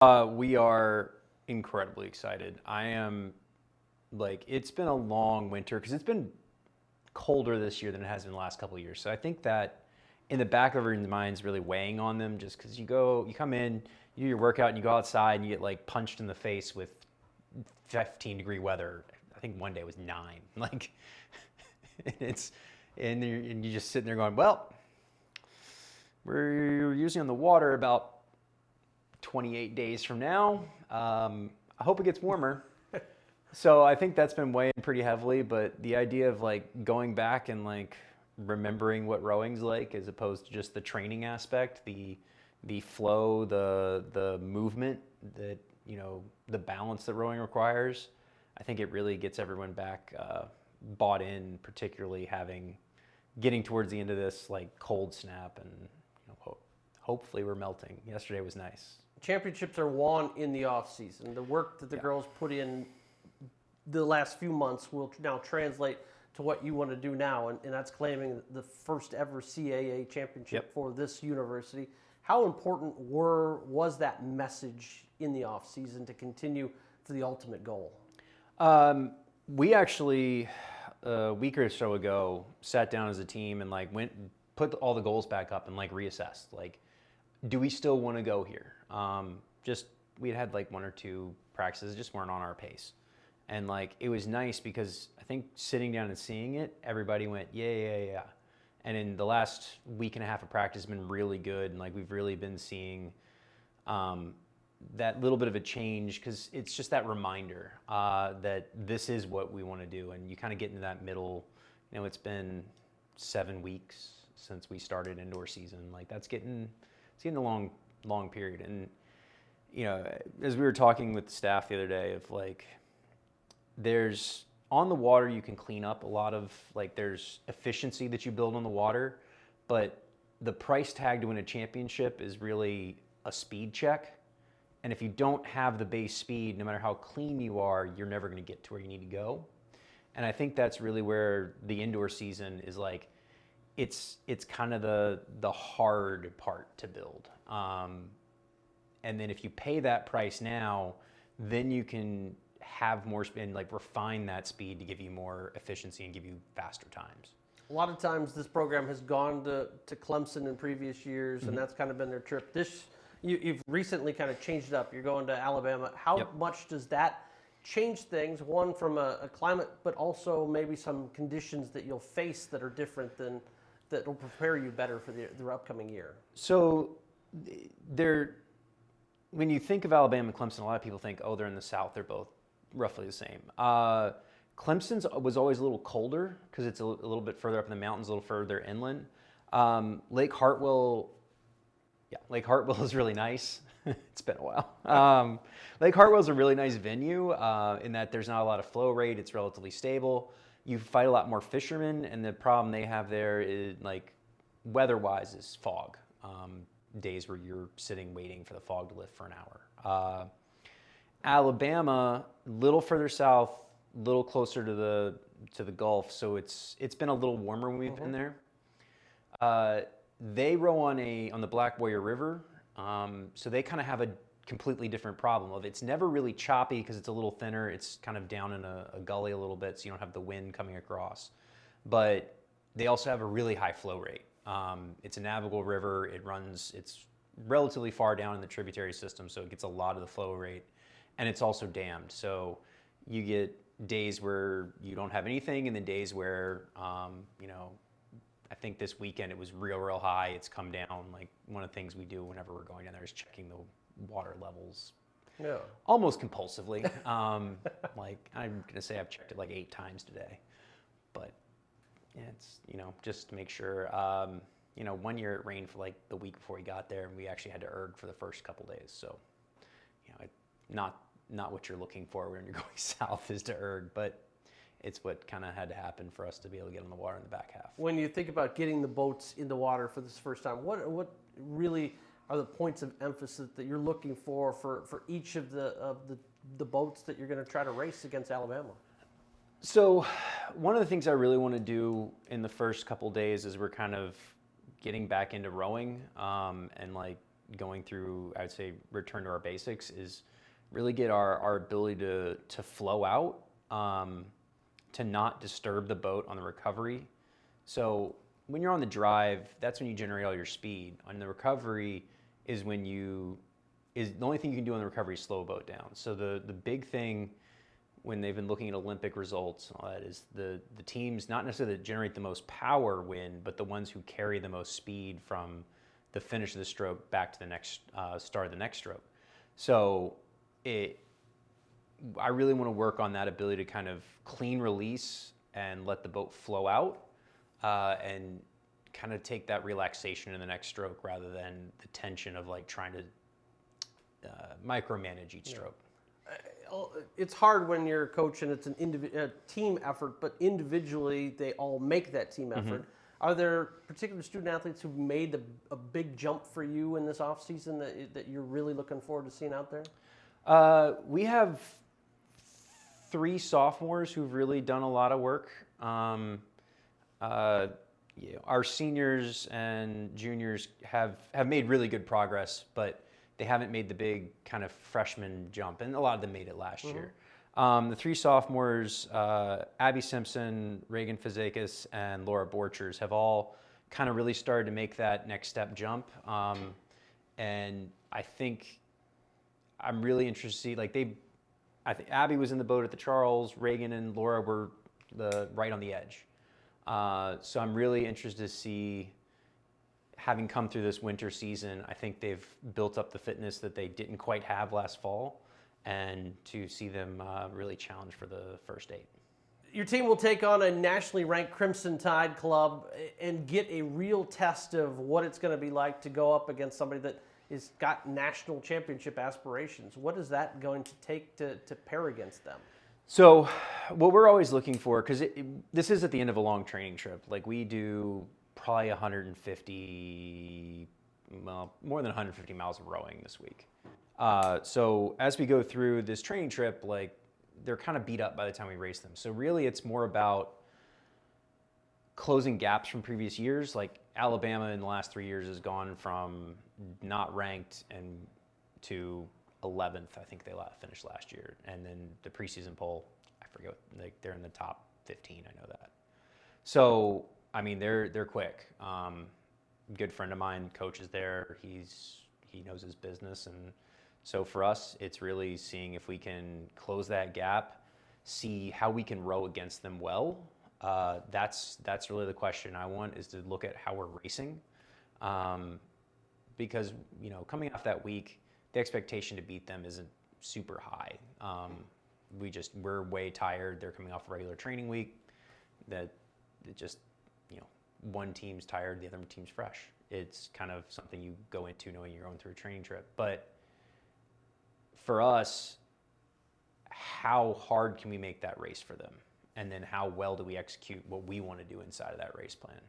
We are incredibly excited. I am it's been a long winter because it's been colder this year than it has been the last couple of years. So I think that in the back of everyone's minds really weighing on them just because you come in, you do your workout and you go outside and you get like punched in the face with 15-degree weather. I think one day was 9. Like, and you're just sitting there going, well, we're usually on the water about 28 days from now. I hope it gets warmer. So I think that's been weighing pretty heavily, but the idea of like going back and like remembering what rowing's like as opposed to just the training aspect, the flow, the movement that, the balance that rowing requires, I think it really gets everyone back bought in, particularly getting towards the end of this like cold snap and hopefully we're melting. Yesterday was nice. Championships are won in the off season. The work that the girls put in the last few months will now translate to what you want to do now, and that's claiming the first ever CAA championship for this university. How important was that message in the off season to continue for the ultimate goal? We actually a week or so ago sat down as a team and like went and put all the goals back up and like reassessed. Like, do we still want to go here? We had like 1 or 2 practices, just weren't on our pace. And like, it was nice because I think sitting down and seeing it, everybody went, yeah. And in the last week and a half of practice has been really good. And like, we've really been seeing that little bit of a change because it's just that reminder that this is what we want to do. And you kind of get into that middle, it's been 7 weeks since we started indoor season. Like it's getting a long period. And, as we were talking with the staff the other day of like, there's on the water, you can clean up a lot of there's efficiency that you build on the water, but the price tag to win a championship is really a speed check. And if you don't have the base speed, no matter how clean you are, you're never going to get to where you need to go. And I think that's really where the indoor season is like, it's kind of the hard part to build. And then if you pay that price now, then you can have more and like refine that speed to give you more efficiency and give you faster times. A lot of times this program has gone to Clemson in previous years, and that's kind of been their trip. You've recently kind of changed it up. You're going to Alabama. How much does that change things, one from a climate, but also maybe some conditions that you'll face that are different that will prepare you better for the upcoming year? So when you think of Alabama and Clemson, a lot of people think, oh, they're in the South. They're both roughly the same. Clemson's was always a little colder because it's a little bit further up in the mountains, a little further inland. Lake Hartwell is really nice. It's been a while. Lake Hartwell's a really nice venue in that there's not a lot of flow rate. It's relatively stable. You fight a lot more fishermen, and the problem they have there is like weather-wise is fog. Days where you're sitting waiting for the fog to lift for an hour. Alabama, little further south, little closer to the Gulf, so it's been a little warmer when we've been there. They row on the Black Warrior River, so they kind of have a completely different problem of it's never really choppy because it's a little thinner. It's kind of down in a gully a little bit, so you don't have the wind coming across. But they also have a really high flow rate. It's a navigable river. It's relatively far down in the tributary system, so it gets a lot of the flow rate. And it's also dammed. So you get days where you don't have anything and then days where, I think this weekend it was real high. It's come down. Like one of the things we do whenever we're going down there is checking the water levels almost compulsively. Like I'm going to say I've checked it like 8 times today. But it's, just to make sure. One year it rained for like the week before we got there and we actually had to erg for the first couple days. So, not what you're looking for when you're going south is to erg, but it's what kind of had to happen for us to be able to get on the water in the back half. When you think about getting the boats in the water for this first time, what really are the points of emphasis that you're looking for each of the boats that you're going to try to race against Alabama? So one of the things I really want to do in the first couple days is we're kind of getting back into rowing and like going through, I'd say, return to our basics is really get our ability to flow out, to not disturb the boat on the recovery. So when you're on the drive, that's when you generate all your speed. On the recovery is when the only thing you can do on the recovery is slow a boat down. So the big thing when they've been looking at Olympic results and all that is the teams, not necessarily that generate the most power win, but the ones who carry the most speed from the finish of the stroke back to the next start of the next stroke. So I really want to work on that ability to kind of clean release and let the boat flow out, and kind of take that relaxation in the next stroke rather than the tension of like trying to micromanage each stroke. It's hard when you're a coach and it's a team effort, but individually they all make that team effort. Are there particular student athletes who've made a big jump for you in this off season that you're really looking forward to seeing out there? We have 3 sophomores who've really done a lot of work. Our seniors and juniors have made really good progress, but they haven't made the big kind of freshman jump, and a lot of them made it last year. The 3 sophomores, Abby Simpson, Reagan Fazakis, and Laura Borchers, have all kind of really started to make that next step jump. And I think I'm really interested to see, I think Abby was in the boat at the Charles, Reagan and Laura were right on the edge. So I'm really interested to see, having come through this winter season, I think they've built up the fitness that they didn't quite have last fall, and to see them really challenge for the first 8. Your team will take on a nationally ranked Crimson Tide club and get a real test of what it's going to be like to go up against somebody that has got national championship aspirations. What is that going to take to pair against them? So what we're always looking for, because this is at the end of a long training trip, like we do probably 150, well, more than 150 miles of rowing this week. So as we go through this training trip, like they're kind of beat up by the time we race them. So really it's more about closing gaps from previous years. Like Alabama in the last 3 years has gone from not ranked and to 11th. I think they finished last year. And then the preseason poll, I forget, they're in the top 15. I know that. So, I mean, they're quick. Good friend of mine coaches there. He knows his business, and so for us, it's really seeing if we can close that gap, see how we can row against them well. That's really the question I want, is to look at how we're racing, because coming off that week, the expectation to beat them isn't super high. We're way tired. They're coming off a regular training week. One team's tired, the other team's fresh. It's kind of something you go into knowing you're going through a training trip. But for us, how hard can we make that race for them? And then how well do we execute what we want to do inside of that race plan?